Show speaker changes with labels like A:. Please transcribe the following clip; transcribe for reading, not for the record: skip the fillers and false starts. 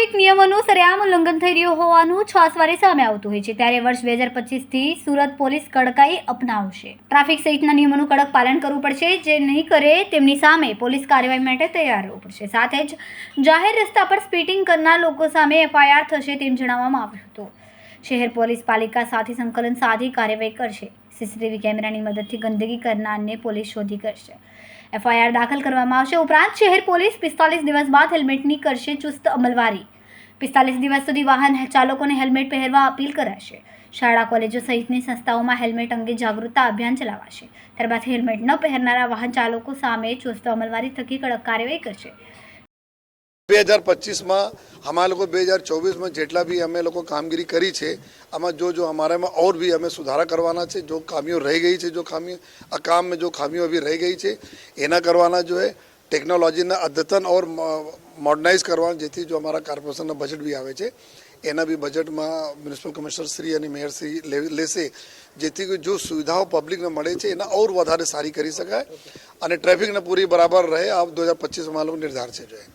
A: Traffic નિયમોનું સરેઆમ ઉલ્લંઘન થઈ રહ્યું હોવાનું છાસવારે સામે આવતું હોય છે, ત્યારે વર્ષ 2025થી સુરત પોલીસ કડકાઈ અપનાવશે। ટ્રાફિક સહિતના નિયમોનું કડક પાલન કરવું પડશે। જે નહીં કરે તેમની સામે પોલીસ કાર્યવાહી માટે તૈયાર રહેવું પડશે। સાથે જ જાહેર રસ્તા પર સ્પીડિંગ કરનાર લોકો સામે FIR થશે તેમ જણાવવામાં આવ્યું હતું। શહેર પોલીસ પાલિકા સાથે સંકલન સાધી કાર્યવાહી કરશે। CCTV કેમેરાની મદદથી ગંદકી કરનારને પોલીસ શોધી કરશે। FIR દાખલ કરવામાં આવશે। ઉપરાંત શહેર પોલીસ 45 દિવસ બાદ હેલ્મેટની કરશે ચુસ્ત અમલવારી। 45 દિવસ સુધી વાહન ચાલકોને હેલ્મેટ પહેરવા અપીલ કરાશે। શાળા કોલેજો સહિતની સંસ્થાઓમાં હેલ્મેટ અંગે જાગૃતતા અભિયાન ચલાવાશે। ત્યારબાદ હેલ્મેટ ન પહેરનારા વાહન ચાલકો સામે ચુસ્ત અમલવારી થકી કડક કાર્યવાહી કરશે।
B: 2025 में हमारे लोग 2024 में जेटला भी हमें लोग कामगिरी करी है आमा जो हमारे में और भी हमें सुधारा करवाना है। जो खामियों रह गई है, जो खामी काम में जो खामियों अभी रह गई है एना करवाना जो है टेक्नोलॉजी ने अद्यतन और मॉडर्नाइज करवाना, जेथी जो हमारा कॉर्पोरेशन बजट भी आवे छे एना भी बजट में म्युनिसिपल कमिश्नर श्री और मेयर श्री लेसे, जेथी जो सुविधाओं पब्लिक ने मळे छे एना और वधारे सारी करी शकाय और ट्रेफिक ने पूरी बराबर रहे। आप 2025 में लोग निर्धार है जो है।